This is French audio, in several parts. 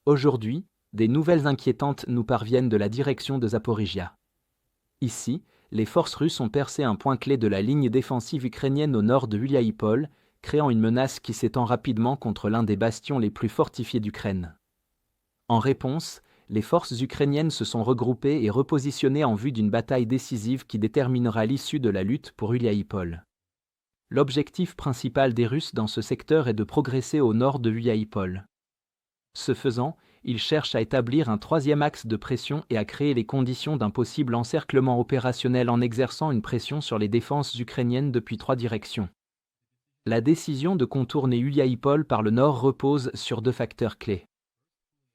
Aujourd'hui, des nouvelles inquiétantes nous parviennent de la direction de Zaporijia. Ici, les forces russes ont percé un point clé de la ligne défensive ukrainienne au nord de Uliaïpol, créant une menace qui s'étend rapidement contre l'un des bastions les plus fortifiés d'Ukraine. En réponse, les forces ukrainiennes se sont regroupées et repositionnées en vue d'une bataille décisive qui déterminera l'issue de la lutte pour Uliaïpol. L'objectif principal des Russes dans ce secteur est de progresser au nord de Uliaïpol. Ce faisant, ils cherchent à établir un troisième axe de pression et à créer les conditions d'un possible encerclement opérationnel en exerçant une pression sur les défenses ukrainiennes depuis 3 directions. La décision de contourner Uliaïpol par le nord repose sur 2 facteurs clés.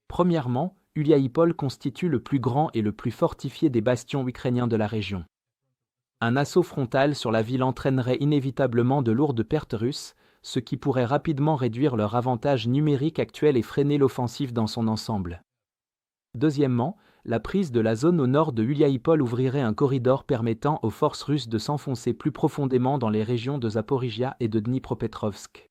Premièrement, Uliaïpol constitue le plus grand et le plus fortifié des bastions ukrainiens de la région. Un assaut frontal sur la ville entraînerait inévitablement de lourdes pertes russes, ce qui pourrait rapidement réduire leur avantage numérique actuel et freiner l'offensive dans son ensemble. Deuxièmement, la prise de la zone au nord de Uliaïpol ouvrirait un corridor permettant aux forces russes de s'enfoncer plus profondément dans les régions de Zaporijia et de Dnipropetrovsk.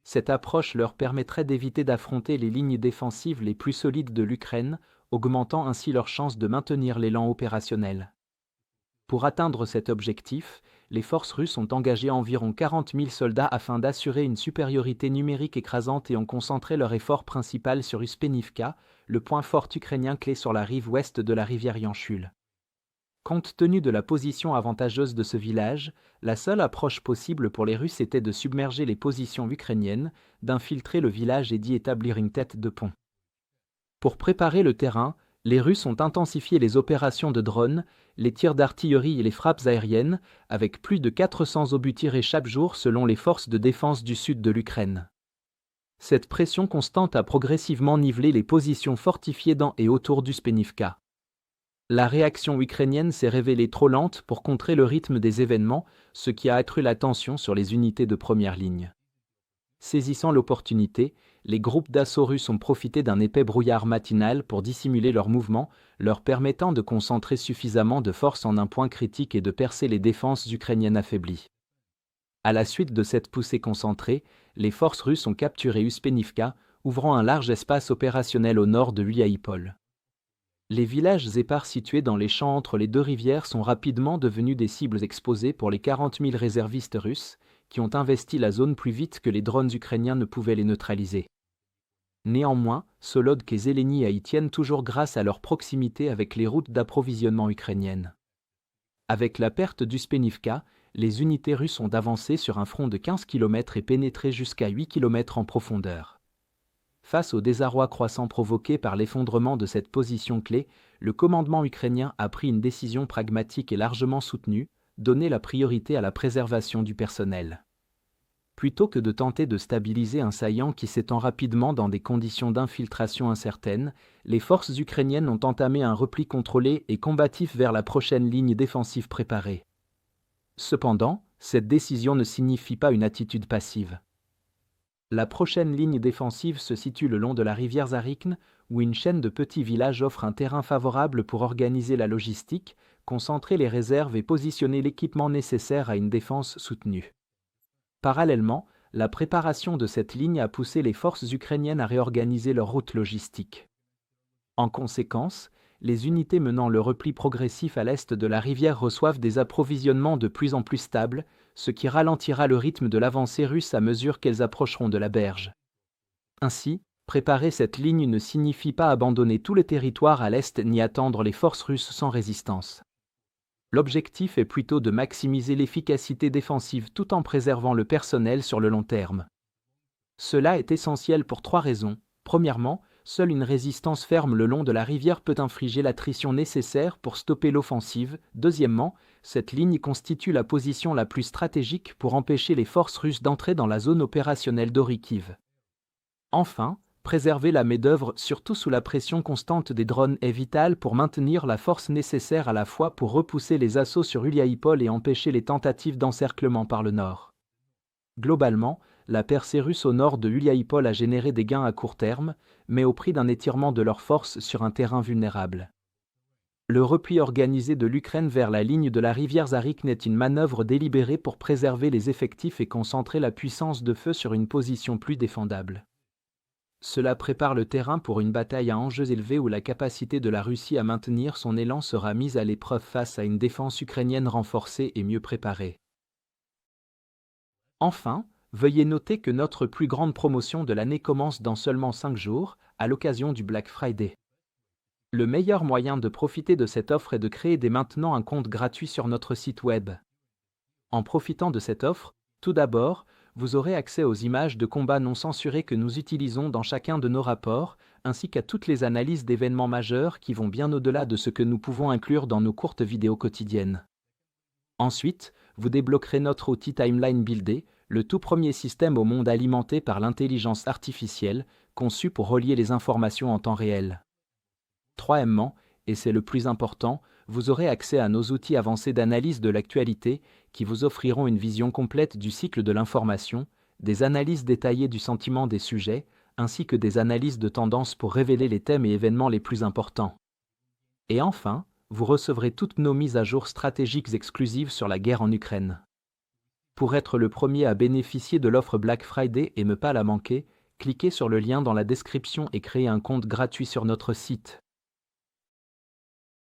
Cette approche leur permettrait d'éviter d'affronter les lignes défensives les plus solides de l'Ukraine, augmentant ainsi leurs chances de maintenir l'élan opérationnel. Pour atteindre cet objectif, les forces russes ont engagé environ 40 000 soldats afin d'assurer une supériorité numérique écrasante et ont concentré leur effort principal sur Uspenivka, le point fort ukrainien clé sur la rive ouest de la rivière Yanchul. Compte tenu de la position avantageuse de ce village, la seule approche possible pour les Russes était de submerger les positions ukrainiennes, d'infiltrer le village et d'y établir une tête de pont. Pour préparer le terrain, les Russes ont intensifié les opérations de drones, les tirs d'artillerie et les frappes aériennes, avec plus de 400 obus tirés chaque jour selon les forces de défense du sud de l'Ukraine. Cette pression constante a progressivement nivelé les positions fortifiées dans et autour d'Uspenivka. La réaction ukrainienne s'est révélée trop lente pour contrer le rythme des événements, ce qui a accru la tension sur les unités de première ligne. Saisissant l'opportunité, les groupes d'assaut russes ont profité d'un épais brouillard matinal pour dissimuler leurs mouvements, leur permettant de concentrer suffisamment de force en un point critique et de percer les défenses ukrainiennes affaiblies. À la suite de cette poussée concentrée, les forces russes ont capturé Uspenivka, ouvrant un large espace opérationnel au nord de Uliaïpol. Les villages épars situés dans les champs entre les 2 rivières sont rapidement devenus des cibles exposées pour les 40 000 réservistes russes, qui ont investi la zone plus vite que les drones ukrainiens ne pouvaient les neutraliser. Néanmoins, Solodk et Zeleny y tiennent toujours grâce à leur proximité avec les routes d'approvisionnement ukrainiennes. Avec la perte d'Uspenivka, les unités russes ont avancé sur un front de 15 km et pénétré jusqu'à 8 km en profondeur. Face au désarroi croissant provoqué par l'effondrement de cette position clé, le commandement ukrainien a pris une décision pragmatique et largement soutenue, donner la priorité à la préservation du personnel. Plutôt que de tenter de stabiliser un saillant qui s'étend rapidement dans des conditions d'infiltration incertaines, les forces ukrainiennes ont entamé un repli contrôlé et combatif vers la prochaine ligne défensive préparée. Cependant, cette décision ne signifie pas une attitude passive. La prochaine ligne défensive se situe le long de la rivière Zarykne, où une chaîne de petits villages offre un terrain favorable pour organiser la logistique, concentrer les réserves et positionner l'équipement nécessaire à une défense soutenue. Parallèlement, la préparation de cette ligne a poussé les forces ukrainiennes à réorganiser leur route logistique. En conséquence, les unités menant le repli progressif à l'est de la rivière reçoivent des approvisionnements de plus en plus stables, ce qui ralentira le rythme de l'avancée russe à mesure qu'elles approcheront de la berge. Ainsi, préparer cette ligne ne signifie pas abandonner tout le territoire à l'est ni attendre les forces russes sans résistance. L'objectif est plutôt de maximiser l'efficacité défensive tout en préservant le personnel sur le long terme. Cela est essentiel pour 3 raisons. Premièrement, seule une résistance ferme le long de la rivière peut infliger l'attrition nécessaire pour stopper l'offensive. Deuxièmement, cette ligne constitue la position la plus stratégique pour empêcher les forces russes d'entrer dans la zone opérationnelle d'Orikiv. Enfin, préserver la main-d'œuvre, surtout sous la pression constante des drones, est vital pour maintenir la force nécessaire à la fois pour repousser les assauts sur Uliaïpol et empêcher les tentatives d'encerclement par le nord. Globalement, la percée russe au nord de Uliaïpol a généré des gains à court terme, mais au prix d'un étirement de leurs forces sur un terrain vulnérable. Le repli organisé de l'Ukraine vers la ligne de la rivière Zarykne est une manœuvre délibérée pour préserver les effectifs et concentrer la puissance de feu sur une position plus défendable. Cela prépare le terrain pour une bataille à enjeux élevés où la capacité de la Russie à maintenir son élan sera mise à l'épreuve face à une défense ukrainienne renforcée et mieux préparée. Enfin, veuillez noter que notre plus grande promotion de l'année commence dans seulement 5 jours, à l'occasion du Black Friday. Le meilleur moyen de profiter de cette offre est de créer dès maintenant un compte gratuit sur notre site web. En profitant de cette offre, tout d'abord, vous aurez accès aux images de combats non censurées que nous utilisons dans chacun de nos rapports, ainsi qu'à toutes les analyses d'événements majeurs qui vont bien au-delà de ce que nous pouvons inclure dans nos courtes vidéos quotidiennes. Ensuite, vous débloquerez notre outil Timeline Builder, le tout premier système au monde alimenté par l'intelligence artificielle, conçu pour relier les informations en temps réel. Troisièmement, et c'est le plus important, vous aurez accès à nos outils avancés d'analyse de l'actualité qui vous offriront une vision complète du cycle de l'information, des analyses détaillées du sentiment des sujets, ainsi que des analyses de tendance pour révéler les thèmes et événements les plus importants. Et enfin, vous recevrez toutes nos mises à jour stratégiques exclusives sur la guerre en Ukraine. Pour être le premier à bénéficier de l'offre Black Friday et ne pas la manquer, cliquez sur le lien dans la description et créez un compte gratuit sur notre site.